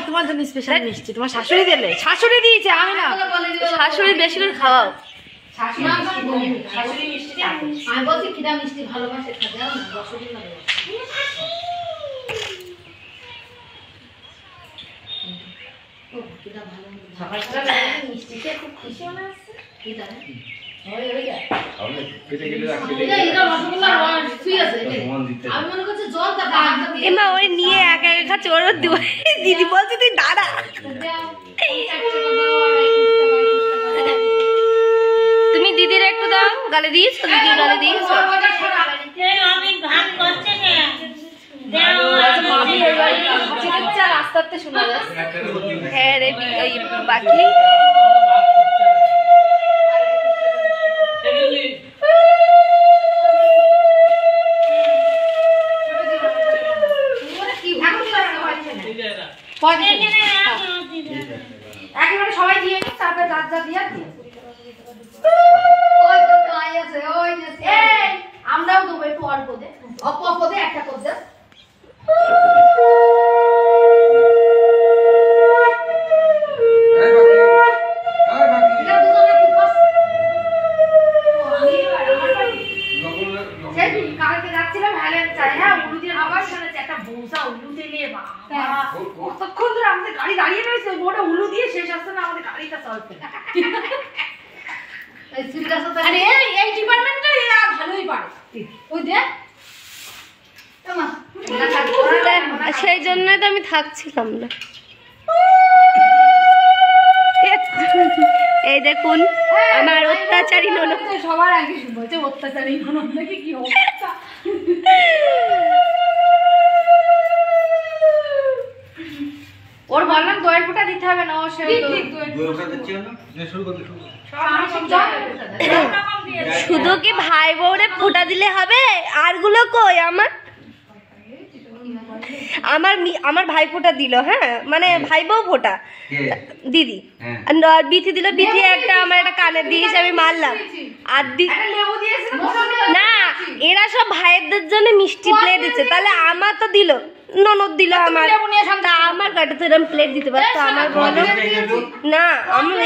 তোমার জন্য স্পেশাল মিষ্টি তোমার শাশুড়ি দিলে, শাশুড়ি দিয়েছে আমি না, শাশুড়ি বেশি করে খাওয়াও। আমি বলছি কিনা মিষ্টি ভালোবাসে মিষ্টিতে খুব খুশি মনে আসছে। ওই নিয়ে একা একা খাচ্ছে, ওর দিদি বলছে তুই দাঁড়া। তুমি দিদির একটু দাও, গালে দিয়েছো, দিদির গালে দিয়েছো। আস্তে আস্তে শোনা যাচ্ছে। হ্যাঁ রে বাকি একেবারে সবাই দিয়ে নি, তারপরে দাঁত দিয়ে আমরাও দেবো একটু অল্প দে, অল্প দে, একটা করতে। কতক্ষণ ধরে আমাদের গাড়ি দাঁড়িয়ে রয়েছে, মোটা উলু দিয়ে শেষ আসছে না আমাদের গাড়িটা চলছে। এই ডিপার্টমেন্টটা এরা ভালোই পারে, ওই দেখ সেই জন্যই তো আমি থাকছিলাম না। এই দেখুন আমার অত্যাচারী ননদ, সবার আগে বলছে অত্যাচারী ননদ নাকি কি অবস্থা। ওর বললাম দই ফোঁটা দিতে হবে না, ও শুধু কি ভাই বউরে ফোঁটা দিলে হবে? আরগুলো কই? আমার ভাই ফোঁটা দিল, হ্যাঁ মানে ভাই বউ ফোঁটা দিদি বিথি দিল, বিথি একটা আমার একটা কানে দিয়েছে, আমি মারলাম। আর না এরা সব ভাইদের জন্য মিষ্টি প্লেট দিচ্ছে, তাহলে আমার তো দিল, ননদ দিল আমার, আমার কাটে তো এরকম প্লেট দিতে পারতো। আমার বলো না, আমার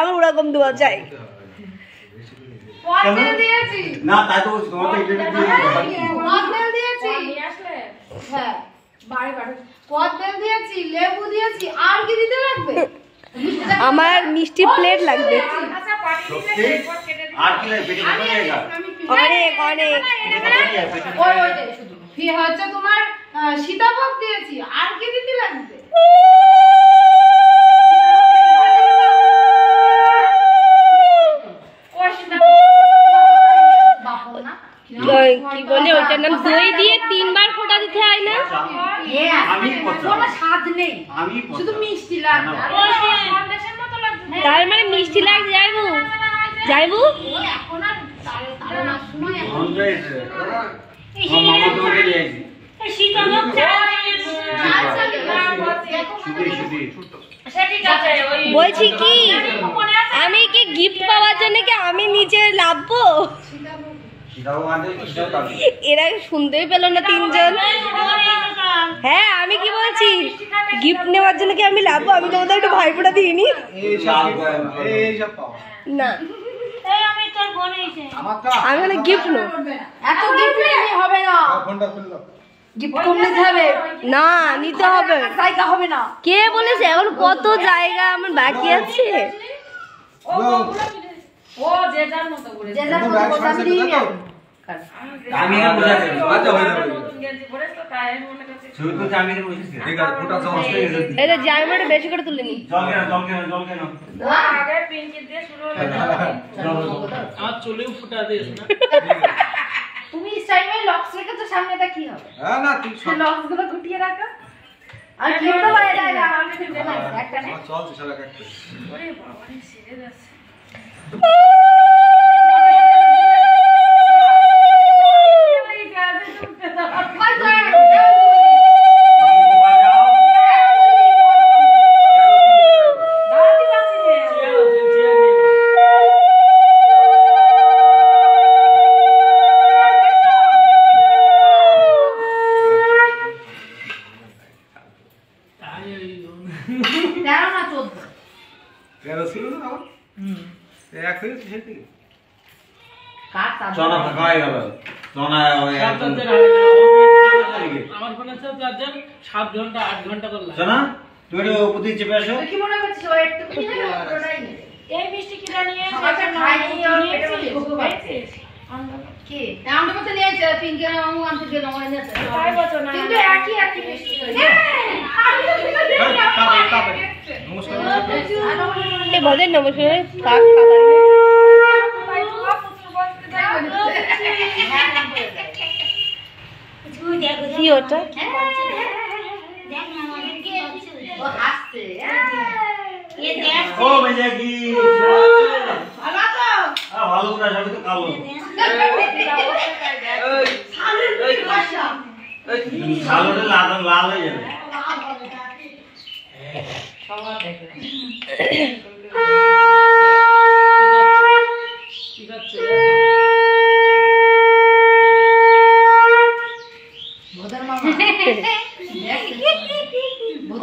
আমার ওরকম দেওয়া চাই না, তাই তো আমার মিষ্টি প্লেট লাগবে অনেক অনেক। হচ্ছে তোমার সীতাভোগ দিয়েছি, আর কি দিতে লাগবে? কি বলে ওইটার নাম, দই দিয়ে 3 বার ফোঁটা দিতে হয় না? কোনো স্বাদ নেই, শুধু মিষ্টি লাগবে। তার মানে মিষ্টি লাগবে। যাইবু যাইবু এখন আর বলছি কি আমি কি গিফট পাওয়ার জন্য কি আমি নিজে লাভবো? এরা শুনতেই পেল না তিনজন। হ্যাঁ আমি কি বলছি, গিফট নেওয়ার জন্য কি আমি লাভবো? আমি তোমাদের একটু ভাইফোঁটা দিইনি না, আমি মানে গিফট নো, এত গিফট হবে না, গিফট কম নিতে হবে না, নিতে হবে, জায়গা হবে না। কে বলেছে? এখন কত জায়গা আমার বাকি আছে। ও যে যার মতো করে, যে যার মতো করে আমি দিই না। আমি আর বুঝা দেব, বাচ্চা হয়ে যাবে। গেঞ্জি পরে তো তাই মনে করছে শুধু তো আমি এর বসেছি। ঠিক আছে, ফোঁটা সমস্ত হয়ে গেছে। এই যে জায়গাটা বেশি করে তুলে নি। জল কেন আগে পিঙ্কি দিয়ে শুরু হলো। আমার চুলেও ফোঁটা দিয়েছ না। তুমি স্টাইলে লক্স রেখে তো সামনেটা কি হবে? হ্যাঁ না তুই লক্স গুলো গুটিয়ে রাখো। আর কি তো বাইরে যায়, আমি ফিরতে না একটা না। চল চলা কাটতে। ওরে বাবা রে ছেড়ে যাচ্ছে। চনা ফাঁকা হয়ে গেল চনা আমার ফোনে তো চার্জার 7 ঘন্টা 8 ঘন্টা করে লাগে চনা তুমি একটু উপরে চেপে আসো কি মনে করছিস ও একটু কি না পুরোটাই নেই এই মিষ্টি কিনা নিয়ে সবাইকে খাইনি কি আমরা তো নিয়ে যাই পিঙ্কে মামু আনতে গেল মনে আছে তাই বলছো না কিন্তু একই মিষ্টি কই এ বলেন নমস্কার কাক কি ওটা ও হাসছে ও ভাইয়া কি ভালো তো ভালো করে সবই তো কালো কালোটা লাল হয়ে যাবে ঠিক আছে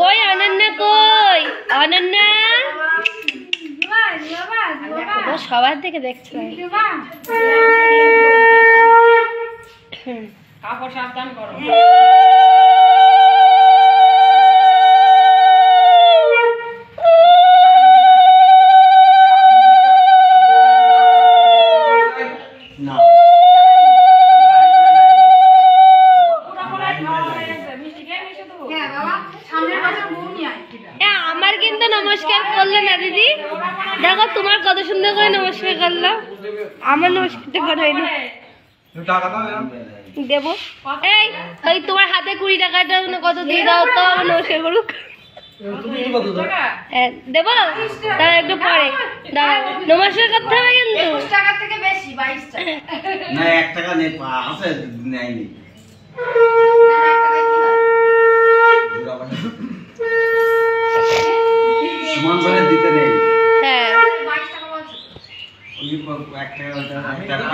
কই অনন্যা কই অনন্যা ও সবার থেকে দেখছে কাপড় সাবধান করো না আমার কিন্তু নমস্কার করলো না দিদি দেখো তোমার কত সুন্দর করে নমস্কার করলো আমার নমস্কারটা করাইনি দেবো এই ওই তোমার হাতে 20 টাকাটা কত দিয়ে দাও তো আমার নমস্কার করুক দেবো তাহলে একটু পরে দাঁড়াও নমস্কার করতে হবে কিন্তু 21 টাকা থেকে বেশি 22 টাকা না 1 টাকা নেই আছে নেয়নি সমান করে দিতে নেই হ্যাঁ 22 টাকা বলছো ওই 1 টাকা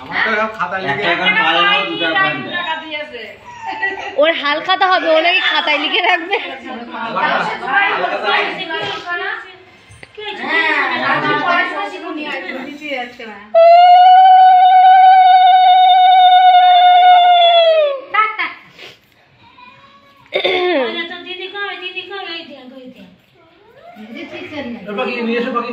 আমার তো খাতা 1 টাকা পারে না 2 টাকা পারে টাকা দিয়েছে ওর হাল খাতা হবে ও নাকি খাতায় লিখে রাখবে বাকি নিয়ে এসো বাকি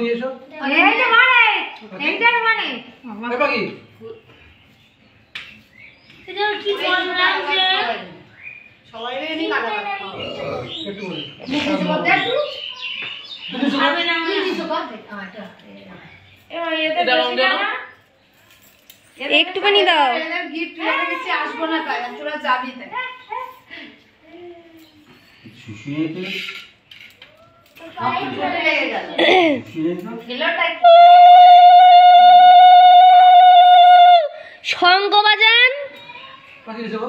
একটুখানি দাও আসবো না তাই তোরা যাবি তাই শঙ্খ বাজান বাকি এসো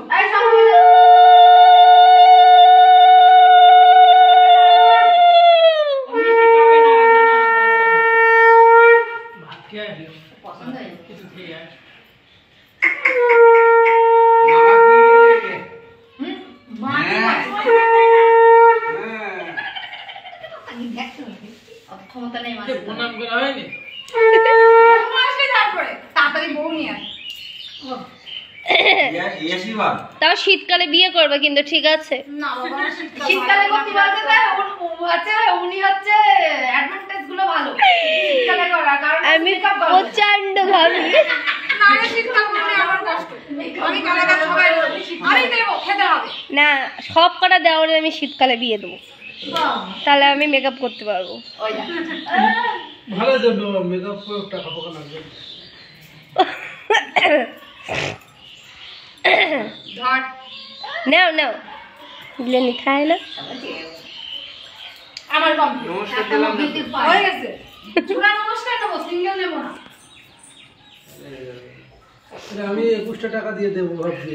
ভাত খেয়ে পছন্দ হয় কিছু খেয়ে আয় ক্ষমতা নেই প্রণাম করা হয়নি তাড়াতাড়ি বউ নিয়ে তাও শীতকালে বিয়ে করবে কিন্তু ঠিক আছে না বাবা শীতকালে করতে বলতে হচ্ছে উনি হচ্ছে অ্যাডভান্টেজ গুলো ভালো শীতকালে করা কারণ আমি প্রচন্ড ভাবি না শীতকাল করলে আমার কষ্ট আমি কালাকা সবাই আমি দেবো খেতে হবে না সব কটা দেওয়ারে আমি শীতকালে বিয়ে দেবো তাহলে আমি মেকআপ করতে পারবো ওই না ভালো জন্য মেকআপ করে টাকা পয়সা লাগবে ধর নাও নাও এগুলো নি খায় না আমার কমপ্লিট হয়ে গেছে চূড়া নমস্কার দেবো সিঙ্গেল নেব না আমি 21 টাকা দিয়ে দেবো ভাবছি